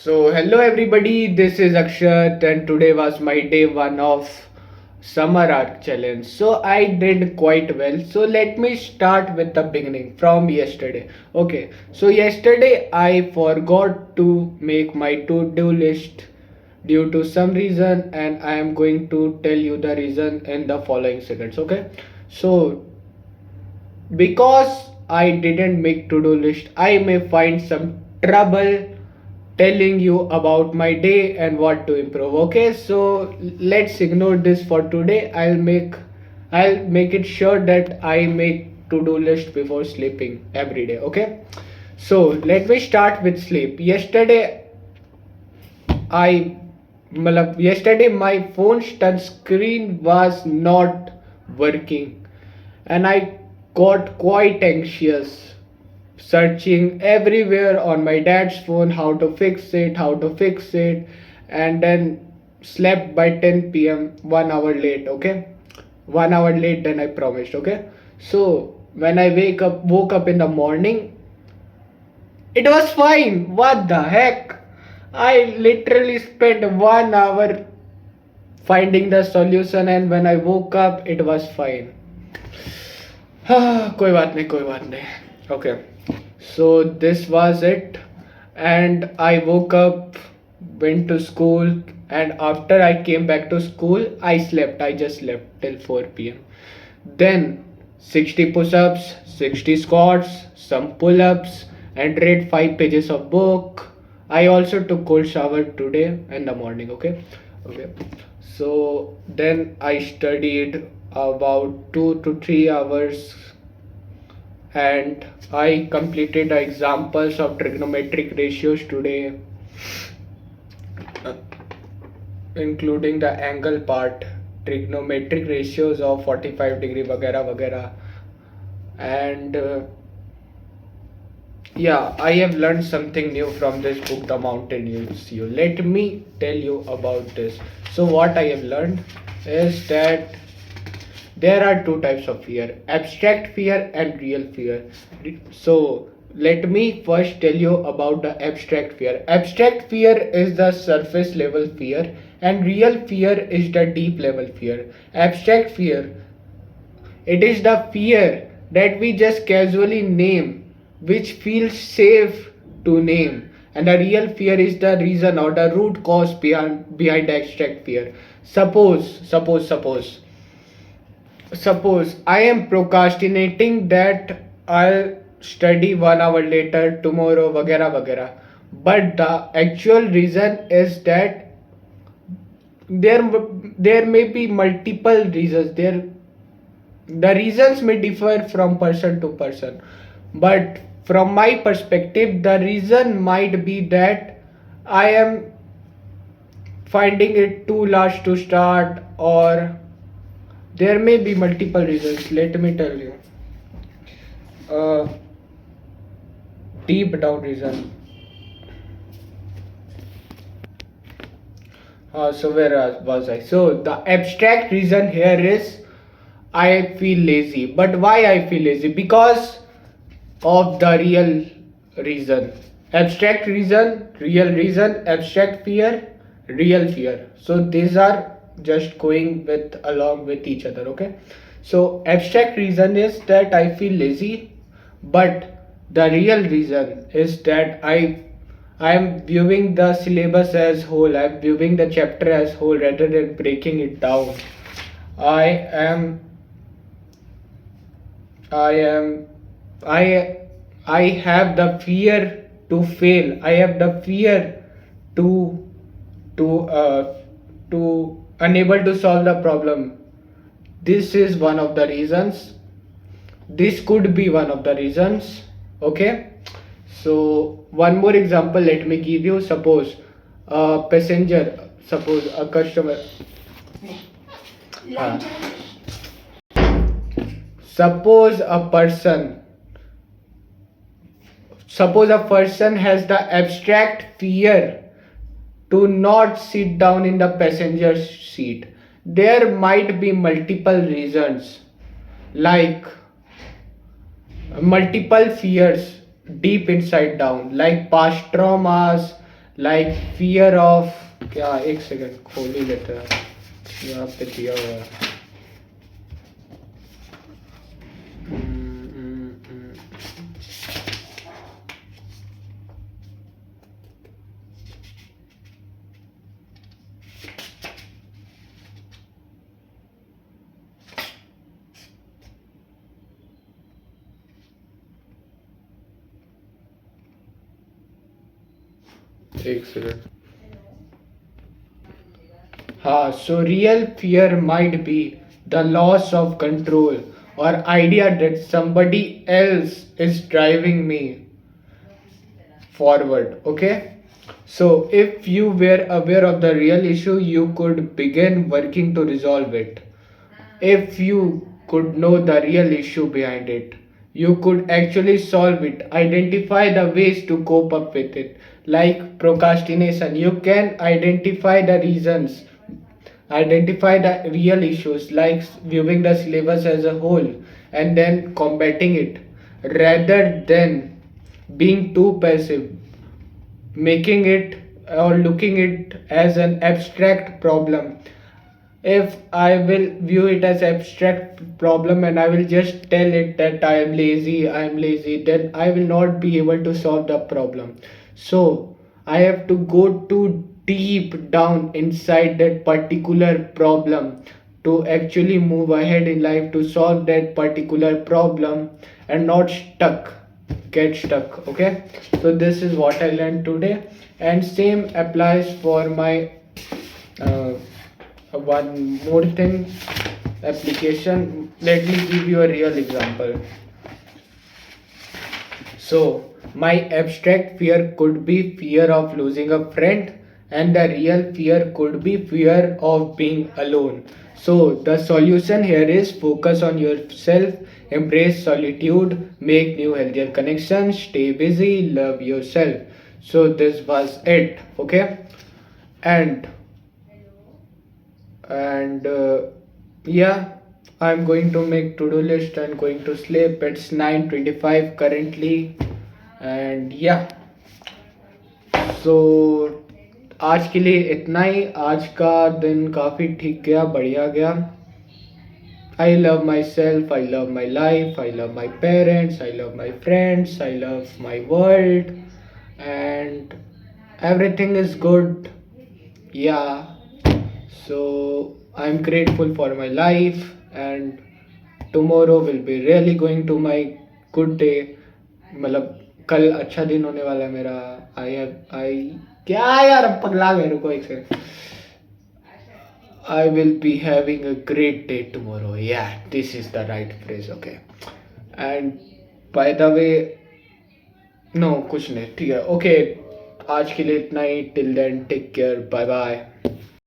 Hello everybody, this is Akshat, and today was my day one of Summer Art Challenge. So, I did quite well. So, let me start with the beginning from yesterday. Okay, so yesterday I forgot to make my to do list due to some reason, and I am going to tell you the reason in the following seconds. Okay, so because I didn't make to-do list, I may find some trouble telling you about my day and what to improve. Okay, so let's ignore this for today. I'll make it sure that I make to-do list before sleeping every day. Okay, so let me start with sleep. I yesterday my phone's touch screen was not working, and I got quite anxious searching everywhere on my dad's phone how to fix it, and then slept by 10 p.m. 1 hour late. Okay, 1 hour late than I promised. Okay, so when I woke up in the morning, it was fine. What the heck? I literally spent 1 hour finding the solution, and when I woke up, it was fine. कोई बात नहीं, कोई बात नहीं. Okay. So this was it, and I woke up, went to school, and after I came back to school, I slept. I just slept till 4 p.m. Then 60 push-ups, 60 squats, some pull-ups, and read 5 pages of book. I also took cold shower today in the morning. Okay, okay. So then I studied about 2 to 3 hours, and I completed the examples of trigonometric ratios today, uh, including the angle part, trigonometric ratios of 45 degree, vagera vagera, and yeah, I have learned something new from this book, The Mountaineers You. Let me tell you about this. So, what I have learned is that there are two types of fear: abstract fear and real fear. So, let me first tell you about the abstract fear. Abstract fear is the surface level fear, and real fear is the deep level fear. Abstract fear, it is the fear that we just casually name, which feels safe to name. And the real fear is the reason or the root cause behind abstract fear. Suppose I am procrastinating that I'll study 1 hour later tomorrow, vagera vagera. But the actual reason is that there there may be multiple reasons. The reasons may differ from person to person, but from my perspective, the reason might be that I am finding it too large to start, or there may be multiple reasons. Let me tell you. Uh, Deep down reason. So where was I? So the abstract reason here is I feel lazy. But why I feel lazy? Because of the real reason. Abstract reason, real reason, abstract fear, real fear. So these are just going with along with each other. Okay. So abstract reason is that I feel lazy, but the real reason is that I am viewing the syllabus as whole. I am viewing the chapter as whole rather than breaking it down. I am I am I I have the fear to fail. I have the fear to to uh, to unable to solve the problem. This is one of the reasons. This could be one of the reasons. Okay. So one more example. Let me give you. Suppose a passenger. Suppose a customer. uh, suppose a person Suppose a person has the abstract fear to not sit down in the passenger seat. There might be multiple reasons, like multiple fears deep inside down, like past traumas, like fear of, क्या, एक second खोल ही लेते हैं, यहाँ पे दिया हुआ है। हम्म, हम्म, हम्म। एक सेकंड। हाँ, so real fear might be the loss of control or idea that somebody else is driving me forward. Okay, so if you were aware of the real issue, you could begin working to resolve it. If you could know the real issue behind it, you could actually solve it, identify the ways to cope up with it. Like procrastination, you can identify the reasons, identify the real issues, like viewing the syllabus as a whole and then combating it rather than being too passive, making it or looking it as an abstract problem. If I will view it as abstract problem and I will just tell it that I am lazy, then I will not be able to solve the problem. So I have to go too deep down inside that particular problem to actually move ahead in life to solve that particular problem and not get stuck. Okay, so this is what I learned today, and same applies for my uh, one more thing, application. Let me give you a real example. So my abstract fear could be fear of losing a friend, and the real fear could be fear of being alone. So the solution here is focus on yourself, embrace solitude, make new healthier connections, stay busy, love yourself. So this was it. Okay, and and yeah, I'm going to make to-do list and going to sleep. It's 9:25 currently, and yeah, so आज के लिए इतना ही। आज का दिन काफ़ी ठीक गया, बढ़िया गया। I love myself, I love my life, I love my parents, I love my friends, I love my world, and everything is good. Yeah, so I'm grateful for my life, and tomorrow will be really going to my good day. मतलब कल अच्छा दिन होने वाला है मेरा। आई क्या यार, पगला गए, रुको एक second. I will be having a great day tomorrow. Yeah, this is the right phrase. Okay. And by the way, no, कुछ नहीं, ठीक है। Okay, आज के लिए इतना ही। Till then, take care. Bye bye.